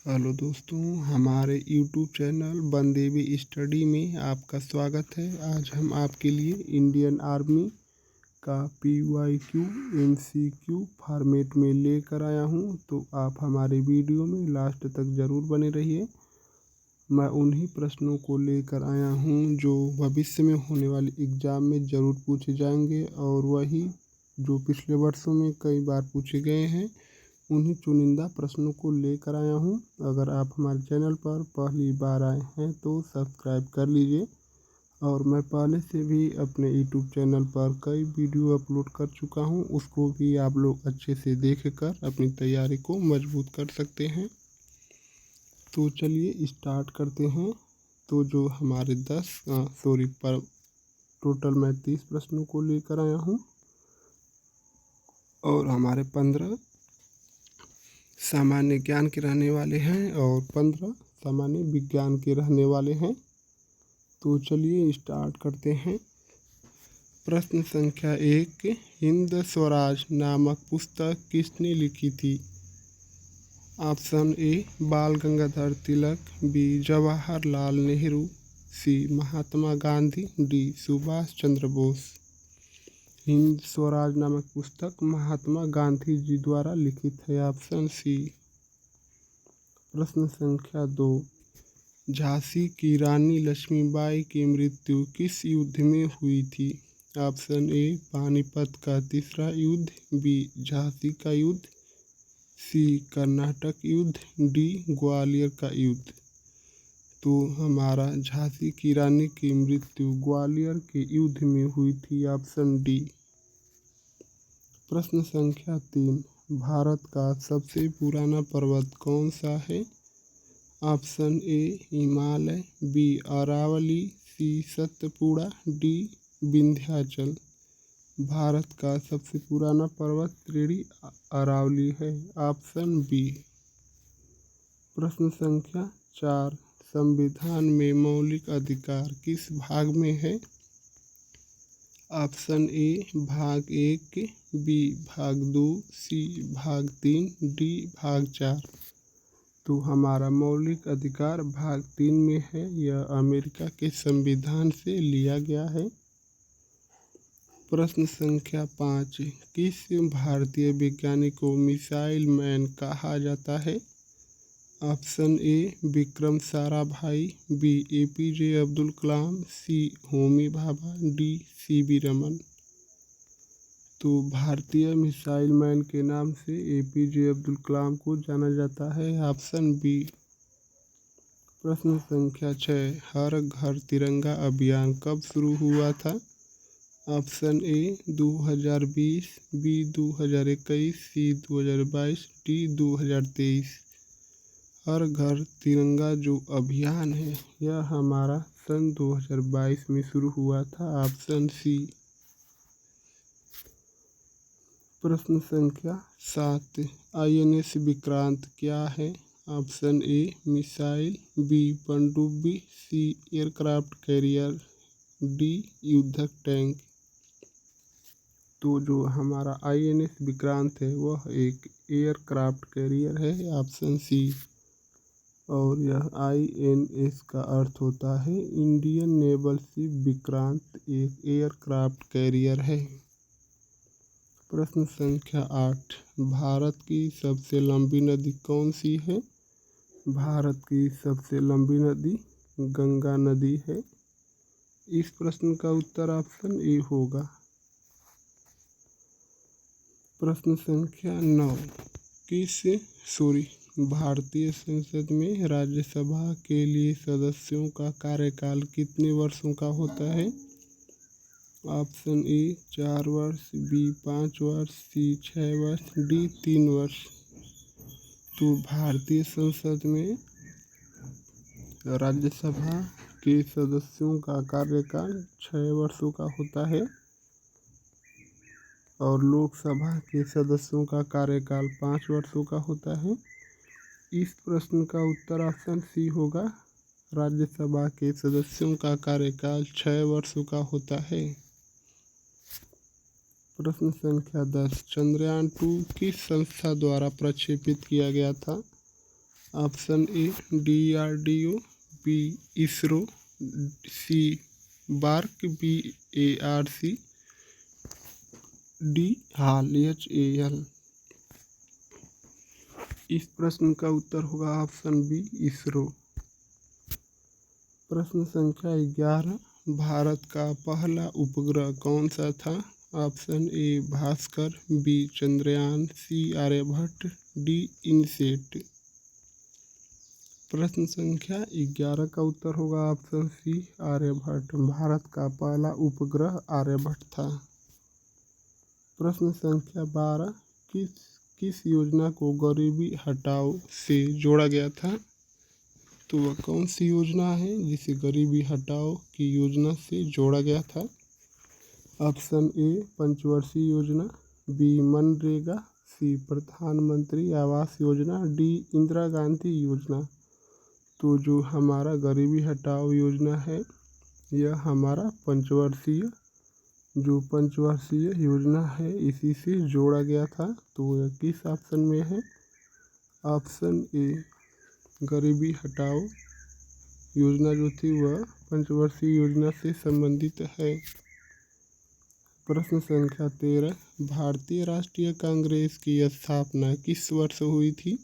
Hello दोस्तों, हमारे YouTube channel Bandevi study में आपका स्वागत है। आज हम आपके लिए इंडियन आर्मी का PYQ MCQ फॉर्मेट में लेकर आया हूं, तो आप हमारे वीडियो में लास्ट तक ज़रूर बने रहिए। मैं उन्हीं प्रश्नों को लेकर आया हूं जो भविष्य में होने वाले एग्ज़ाम में ज़रूर पूछे जाएंगे और वही जो पिछले वर्षों में कई बार पूछे गए हैं, उन्हीं चुनिंदा प्रश्नों को लेकर आया हूं। अगर आप हमारे चैनल पर पहली बार आए हैं तो सब्सक्राइब कर लीजिए। और मैं पहले से भी अपने यूट्यूब चैनल पर कई वीडियो अपलोड कर चुका हूं, उसको भी आप लोग अच्छे से देखकर अपनी तैयारी को मजबूत कर सकते हैं। तो चलिए स्टार्ट करते हैं। तो जो हमारे पर टोटल मैं 30 प्रश्नों को लेकर आया हूँ और हमारे 15 सामान्य ज्ञान के रहने वाले हैं और 15 सामान्य विज्ञान के रहने वाले हैं। तो चलिए स्टार्ट करते हैं। प्रश्न संख्या 1, हिंद स्वराज नामक पुस्तक किसने लिखी थी? ऑप्शन ए बाल गंगाधर तिलक, बी जवाहरलाल नेहरू, सी महात्मा गांधी, डी सुभाष चंद्र बोस। हिंद स्वराज नामक पुस्तक महात्मा गांधी जी द्वारा लिखित है, ऑप्शन सी। प्रश्न संख्या 2, झांसी की रानी लक्ष्मीबाई की मृत्यु किस युद्ध में हुई थी? ऑप्शन ए पानीपत का तीसरा युद्ध, बी झांसी का युद्ध, सी कर्नाटक युद्ध, डी ग्वालियर का युद्ध। तो हमारा झांसी की रानी की मृत्यु ग्वालियर के युद्ध में हुई थी, ऑप्शन डी। प्रश्न संख्या 3, भारत का सबसे पुराना पर्वत कौन सा है? Option A Himalaya, B Aravalli, C Satpura, D Vindhyachal. Bharat का सबसे पुराना पर्वत श्रेणी अरावली है, ऑप्शन बी। प्रश्न संख्या 4, संविधान में मौलिक अधिकार किस भाग में है? ऑप्शन ए भाग 1, बी भाग 2, सी भाग 3, डी भाग 4। तो हमारा मौलिक अधिकार भाग 3 में है। यह अमेरिका के संविधान से लिया गया है। प्रश्न संख्या 5, किस भारतीय वैज्ञानिक को मिसाइल मैन कहा जाता है? Option A Vikram Sarabhai, B APJ Abdul Kalam, C Homi Bhabha, D CV Raman. तो भारतीय मिसाइल मैन के नाम से APJ अब्दुल कलाम को जाना जाता है, ऑप्शन बी। प्रश्न संख्या 6, हर घर तिरंगा अभियान कब शुरू हुआ था? Option A 2020, B 2021, C 2022, D 2023। Har Ghar Tiranga जो अभियान है, यह हमारा सन 2022 में शुरू हुआ था, ऑप्शन सी। प्रश्न संख्या 7, INS विक्रांत क्या है? ऑप्शन ए मिसाइल, बी पनडुब्बी, सी एयरक्राफ्ट कैरियर, डी युद्धक टैंक। तो जो हमारा INS विक्रांत है वह एक एयरक्राफ्ट कैरियर है, ऑप्शन सी। और यह INS का अर्थ होता है इंडियन नेवल शिप विक्रांत, एक एयरक्राफ्ट कैरियर है। प्रश्न संख्या 8, भारत की सबसे लंबी नदी कौन सी है? भारत की सबसे लंबी नदी गंगा नदी है। इस प्रश्न का उत्तर ऑप्शन ए होगा। प्रश्न संख्या 9, भारतीय संसद में राज्यसभा के लिए सदस्यों का कार्यकाल कितने वर्षों का होता है? ऑप्शन ए 4 वर्ष, बी 5 वर्ष, सी 6 वर्ष, डी 3 वर्ष। तो भारतीय संसद में राज्यसभा के सदस्यों का कार्यकाल 6 वर्षों का होता है और लोकसभा के सदस्यों का कार्यकाल 5 वर्षों का होता है। इस प्रश्न का उत्तर ऑप्शन सी होगा। राज्यसभा के सदस्यों का कार्यकाल 6 वर्षों का होता है। प्रश्न संख्या 10, चंद्रयान 2 किस संस्था द्वारा प्रक्षेपित किया गया था? Option A DRDO, B ISRO, C BARC, B ARC, D HAL HAL। इस प्रश्न का उत्तर होगा ऑप्शन बी इसरो। प्रश्न संख्या 11, भारत का पहला उपग्रह कौन सा था? Option A Bhaskara, B Chandrayaan, C Aryabhata, D INSAT. प्रश्न संख्या 11 का उत्तर होगा ऑप्शन सी आर्यभट्ट। भारत का पहला उपग्रह आर्यभट्ट था। प्रश्न संख्या 12, किस योजना को गरीबी हटाओ से जोड़ा गया था? तो वह कौन सी योजना है जिसे गरीबी हटाओ की योजना से जोड़ा गया था? ऑप्शन ए पंचवर्षीय योजना, बी मनरेगा, सी प्रधानमंत्री आवास योजना, डी इंदिरा गांधी योजना। तो जो हमारा गरीबी हटाओ योजना है यह हमारा पंचवर्षीय योजना है, इसी से जोड़ा गया था। तो यह किस ऑप्शन में है? ऑप्शन ए गरीबी हटाओ योजना जो थी वह पंचवर्षीय योजना से संबंधित है। प्रश्न संख्या 13, भारतीय राष्ट्रीय कांग्रेस की स्थापना किस वर्ष हुई थी?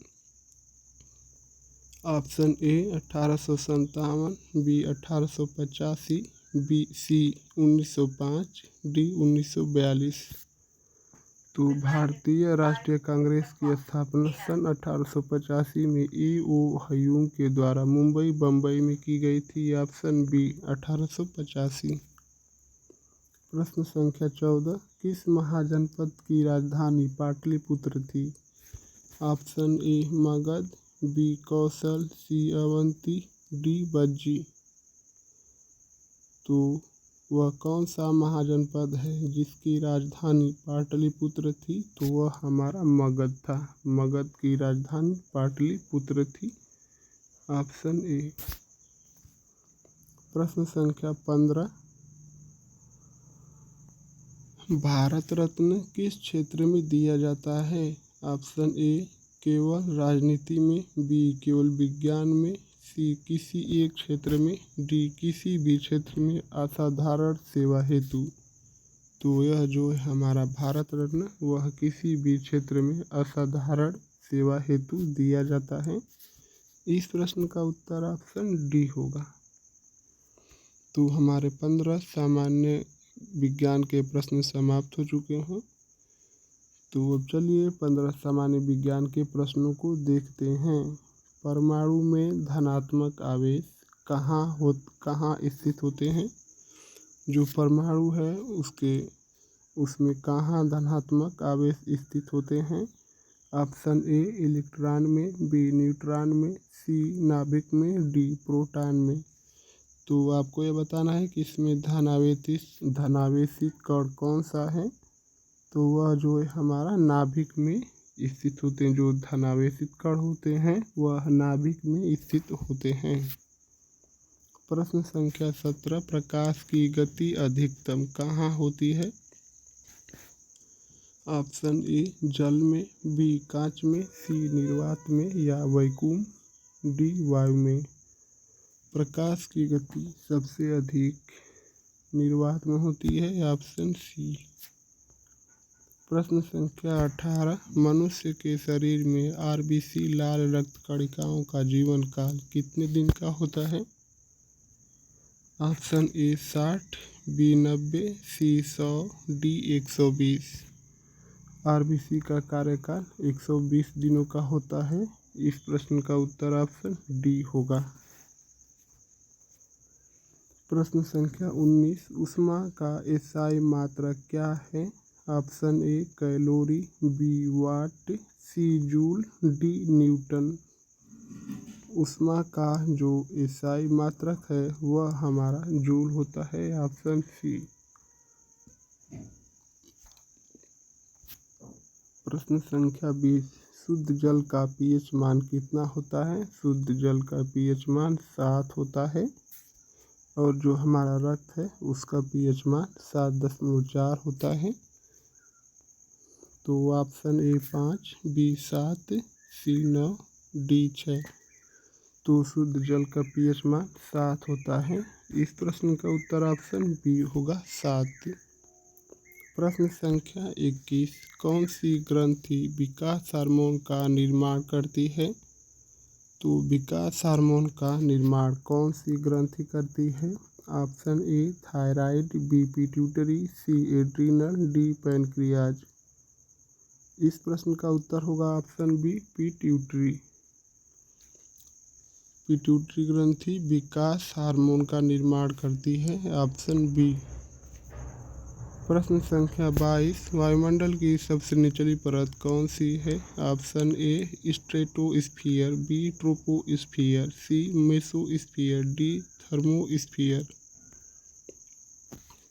Option A 1857, B 1885, B C 1905, D 1942। तो भारतीय राष्ट्रीय कांग्रेस की स्थापना सन 1885 में A.O. ह्यूम के द्वारा मुंबई बम्बई में की गई थी। Option B 1885। प्रश्न संख्या 14, किस महाजनपद की राजधानी पाटलिपुत्र थी? Option A Magadha, B Kosala, C Avanti, D Vajji. तो वह कौन सा महाजनपद है जिसकी राजधानी पाटलिपुत्र थी? तो वह हमारा मगध था। मगध की राजधानी पाटलिपुत्र थी। ऑप्शन ए। प्रश्न संख्या 15, भारत रत्न किस क्षेत्र में दिया जाता है? ऑप्शन ए केवल राजनीति में, बी केवल विज्ञान में, सी किसी एक क्षेत्र में, डी किसी भी क्षेत्र में असाधारण सेवा हेतु। तो यह जो है हमारा भारत रत्न वह किसी भी क्षेत्र में असाधारण सेवा हेतु दिया जाता है। इस प्रश्न का उत्तर ऑप्शन डी होगा। तो हमारे 15 सामान्य विज्ञान के प्रश्न समाप्त हो चुके हैं। तो अब चलिए 15 सामान्य विज्ञान के प्रश्नों को देखते हैं। परमाणु में धनात्मक आवेश कहाँ स्थित होते हैं? जो परमाणु है उसमें कहाँ धनात्मक आवेश स्थित होते हैं? ऑप्शन ए इलेक्ट्रॉन में, बी न्यूट्रॉन में, सी नाभिक में, डी प्रोटॉन में। तो आपको ये बताना है कि इसमें धनावेशित कण कौन सा है? तो वह जो है हमारा नाभिक में स्थित होते हैं। जो धनावेशित कण होते हैं वह नाभिक में स्थित होते हैं। प्रश्न संख्या 17, प्रकाश की गति अधिकतम कहाँ होती है? ऑप्शन ए जल में, बी कांच में, सी निर्वात में या वैक्यूम, डी वायु में। प्रकाश की गति सबसे अधिक निर्वात में होती है। Option C. प्रश्न संख्या 18, मनुष्य के शरीर में RBC लाल रक्त कणिकाओं का जीवन काल कितने दिन का होता है? Option A 60, B 90, C 100, D 120। RBC का कार्यकाल 120 दिनों का होता है। इस प्रश्न का उत्तर ऑप्शन डी होगा। प्रश्न संख्या 19, ऊष्मा का SI मात्रक क्या है? Option A calorie, B watt, C joule, D newton. ऊष्मा का जो SI मात्रक है वह हमारा जूल होता है। Option C. प्रश्न संख्या 20, शुद्ध जल का pH मान कितना होता है? शुद्ध जल का pH मान 7 होता है। और जो हमारा रक्त है उसका pH मान 7.4 होता है। तो option A 5, B 7, C 9, D 6। तो शुद्ध जल का पीएच मान 7 होता है। इस प्रश्न का उत्तर ऑप्शन बी होगा 7। प्रश्न संख्या 21, कौन सी ग्रंथि विकास हार्मोन का निर्माण करती है? तो विकास हार्मोन का निर्माण कौन सी ग्रंथि करती है? Option A thyroid, B pituitary, C adrenal, D pancreas. इस प्रश्न का उत्तर होगा ऑप्शन बी पिट्यूटरी। पिट्यूटरी ग्रंथि विकास हार्मोन का निर्माण करती है, ऑप्शन बी। प्रश्न संख्या 22, वायुमंडल की सबसे निचली परत कौन सी है? Option A stratosphere, B troposphere, C mesosphere, D thermosphere.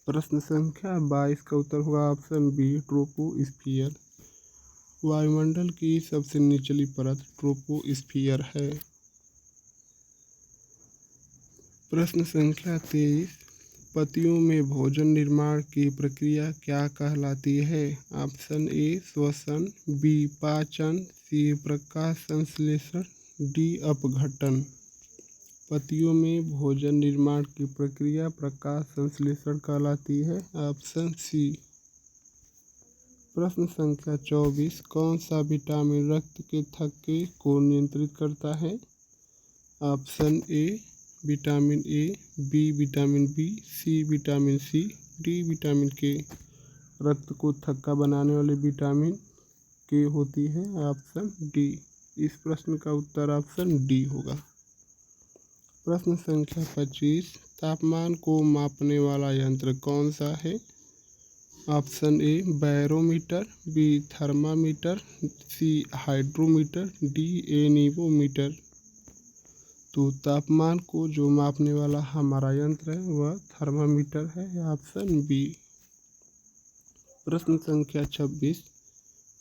प्रश्न संख्या 22 का उत्तर होगा ऑप्शन बी ट्रोपोस्फीयर। वायुमंडल की सबसे निचली परत ट्रोपोस्फीयर है। प्रश्न संख्या 23, पतियों में भोजन निर्माण की प्रक्रिया क्या कहलाती है? ऑप्शन ए श्वसन, बी पाचन, सी प्रकाश संश्लेषण, डी अपघटन। पतियों में भोजन निर्माण की प्रक्रिया प्रकाश संश्लेषण कहलाती है, ऑप्शन सी। प्रश्न संख्या 24, कौन सा विटामिन रक्त के थक्के को नियंत्रित करता है? Option A vitamin A, B vitamin B, C vitamin C, D vitamin K. रक्त को थक्का बनाने वाले विटामिन के होती है, ऑप्शन डी। इस प्रश्न का उत्तर ऑप्शन डी होगा। प्रश्न संख्या 25, तापमान को मापने वाला यंत्र कौन सा है? Option A barometer, B thermometer, C hydrometer, D anemometer. तो तापमान को जो मापने वाला हमारा यंत्र है वह थर्मामीटर है, ऑप्शन बी। प्रश्न संख्या 26,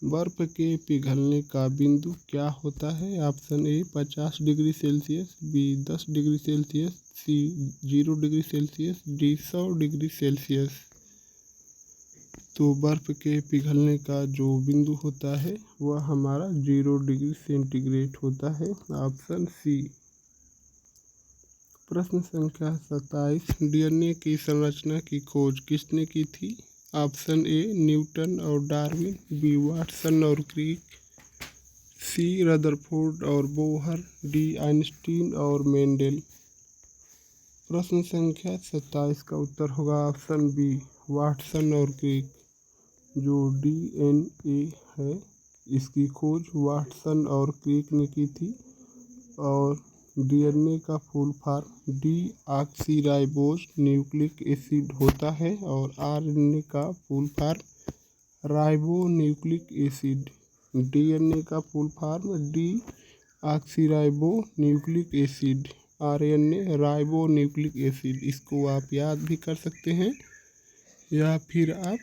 बर्फ के पिघलने का बिंदु क्या होता है? Option A 50 degree Celsius, B 10 degree Celsius, C 0 degree Celsius, D 100 degree Celsius. तो बर्फ के पिघलने का जो बिंदु होता है वह हमारा 0 डिग्री सेंटीग्रेड होता है, ऑप्शन सी। प्रश्न संख्या 27, डीएनए की संरचना की खोज किसने की थी? ऑप्शन ए न्यूटन और डार्विन, बी वाटसन और क्रिक, सी रदरफोर्ड और बोहर, डी आइंस्टीन और मेंडेल। प्रश्न संख्या 27 का उत्तर होगा ऑप्शन बी वाटसन और क्रिक। जो डीएनए है इसकी खोज वाटसन और क्रिक ने की थी। और डीएनए का full form deoxyribose nucleic acid होता है और आरएनए का full form ribonucleic acid. DNA का full form deoxyribonucleic acid, RNA ribonucleic acid. इसको आप याद भी कर सकते हैं या फिर आप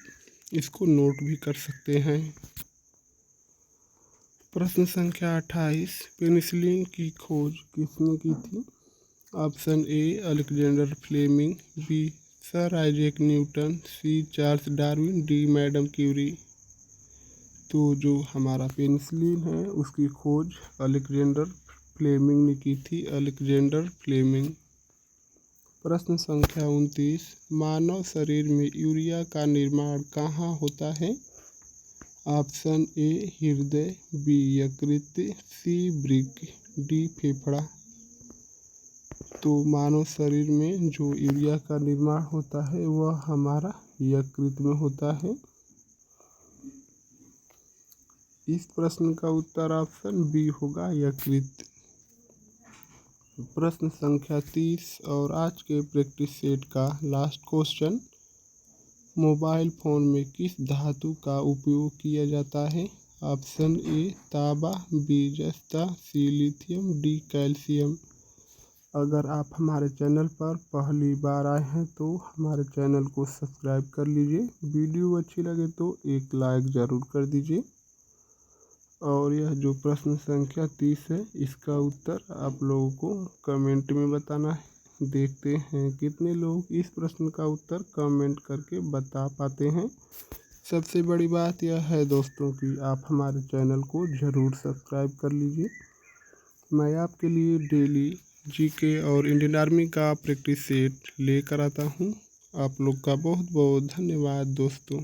इसको नोट भी कर सकते हैं। प्रश्न संख्या 28, पेनिसिलिन की खोज किसने की थी? Option A Alexander Fleming, B sir Isaac Newton, C Charles Darwin, D madam Curie. तो जो हमारा पेनिसिलिन है उसकी खोज अलेक्जेंडर फ्लेमिंग ने की थी, अलेक्जेंडर फ्लेमिंग। प्रश्न संख्या 29, मानव शरीर में यूरिया का निर्माण कहाँ होता है? ऑप्शन ए हृदय, बी यकृत, सी वृक्क, डी फेफड़ा। तो मानव शरीर में जो यूरिया का निर्माण होता है वह हमारा यकृत में होता है। इस प्रश्न का उत्तर ऑप्शन बी होगा यकृत। प्रश्न संख्या 30 और आज के प्रैक्टिस सेट का लास्ट क्वेश्चन, मोबाइल फ़ोन में किस धातु का उपयोग किया जाता है? ऑप्शन ए तांबा, बी जस्ता, सी लिथियम, डी कैल्शियम। अगर आप हमारे चैनल पर पहली बार आए हैं तो हमारे चैनल को सब्सक्राइब कर लीजिए। वीडियो अच्छी लगे तो एक लाइक ज़रूर कर दीजिए। और यह जो प्रश्न संख्या 30 है इसका उत्तर आप लोगों को कमेंट में बताना है। देखते हैं कितने लोग इस प्रश्न का उत्तर कमेंट करके बता पाते हैं। सबसे बड़ी बात यह है दोस्तों कि आप हमारे चैनल को ज़रूर सब्सक्राइब कर लीजिए मैं आपके लिए डेली जीके और इंडियन आर्मी का प्रैक्टिस सेट लेकर आता हूँ। आप लोग का बहुत बहुत धन्यवाद दोस्तों।